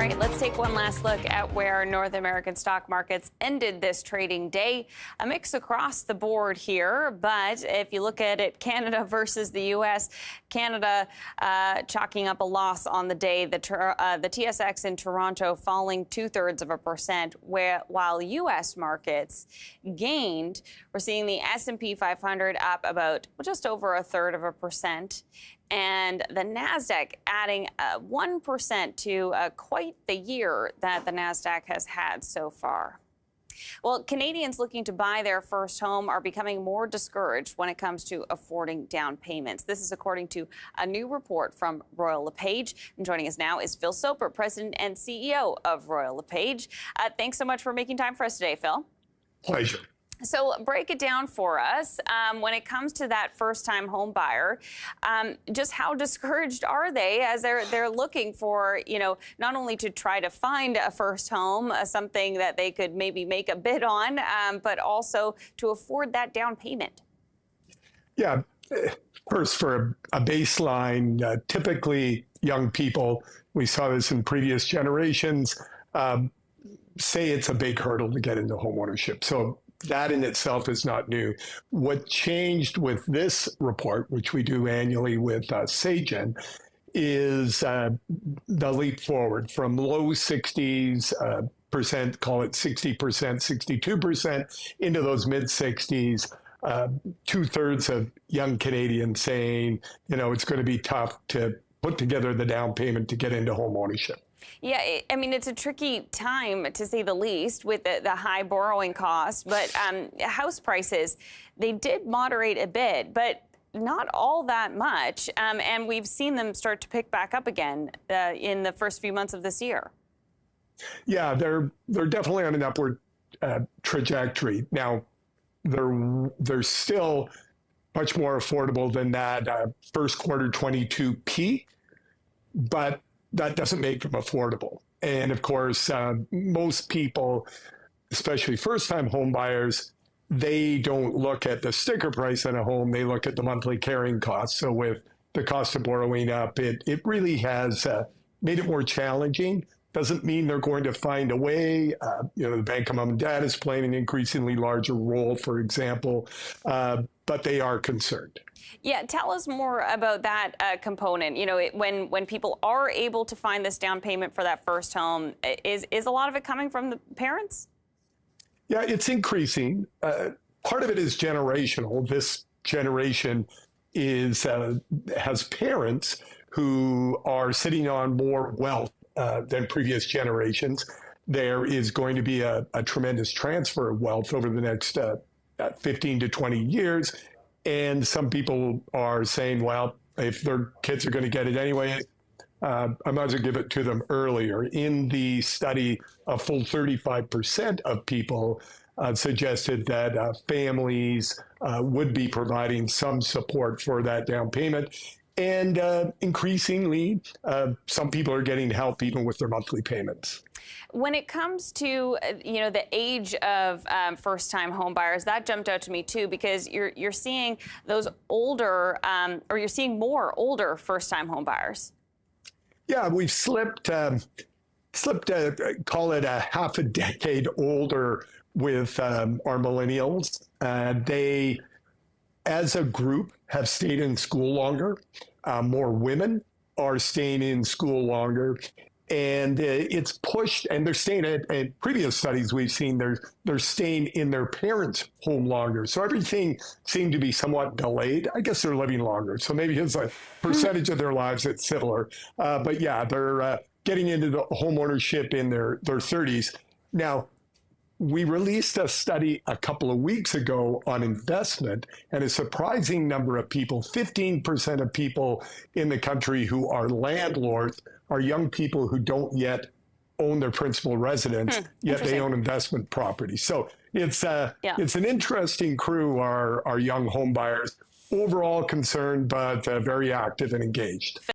right, let's take one last look at where North American stock markets ended this trading day. A mix across the board here, but if you look at it, Canada versus the U.S., Canada chalking up a loss on the day. The TSX in Toronto falling 0.2%, while U.S. markets gained. We're seeing the S&P 500 up about just over 0.33%. And the NASDAQ adding 1% to quite the year that the NASDAQ has had so far. Well, Canadians looking to buy their first home are becoming more discouraged when it comes to affording down payments. This is according to a new report from Royal LePage. And joining us now is Phil Soper, President and CEO of Royal LePage. Thanks so much for making time for us today, Phil. Pleasure. So break it down for us. When it comes to that first-time home buyer, just how discouraged are they as they're looking for, not only to try to find a first home, something that they could maybe make a bid on, but also to afford that down payment? Yeah. First, for a baseline, typically young people, we saw this in previous generations, say it's a big hurdle to get into homeownership. So that in itself is not new. What changed with this report, which we do annually with Sagen, is the leap forward from low 60s percent, call it 60%, 62%, into those mid 60s. 2/3 of young Canadians saying, it's going to be tough to put together the down payment to get into home ownership. Yeah, it's a tricky time, to say the least, with the high borrowing costs. But house prices, they did moderate a bit, but not all that much. And we've seen them start to pick back up again in the first few months of this year. Yeah, they're definitely on an upward trajectory. Now, they're still much more affordable than that first quarter 22 peak, but that doesn't make them affordable. And of course, most people, especially first-time home buyers, they don't look at the sticker price on a home, they look at the monthly carrying costs. So with the cost of borrowing up, it really has made it more challenging. Doesn't mean they're going to find a way. The Bank of Mom and Dad is playing an increasingly larger role, for example, but they are concerned. Yeah, tell us more about that component. When people are able to find this down payment for that first home, is a lot of it coming from the parents? Yeah, it's increasing. Part of it is generational. This generation has parents who are sitting on more wealth than previous generations. There is going to be a tremendous transfer of wealth over the next 15 to 20 years. And some people are saying, well, if their kids are going to get it anyway, I might as well give it to them earlier. In the study, a full 35% of people suggested that families would be providing some support for that down payment. And increasingly, some people are getting help even with their monthly payments. When it comes to, the age of first-time home buyers, that jumped out to me, too, because you're seeing those older or you're seeing more older first-time home buyers. Yeah, we've slipped, call it a half a decade older with our millennials. They, as a group, have stayed in school longer. More women are staying in school longer. And it's pushed, and they're staying at previous studies we've seen, they're staying in their parents' home longer. So everything seemed to be somewhat delayed. I guess they're living longer. So maybe it's a percentage of their lives that's similar. But yeah, they're getting into the home ownership in their 30s. Now, we released a study a couple of weeks ago on investment, and a surprising number of people, 15% of people in the country who are landlords, are young people who don't yet own their principal residence, yet they own investment property. So it's an interesting crew, our young home buyers, overall concerned, but very active and engaged.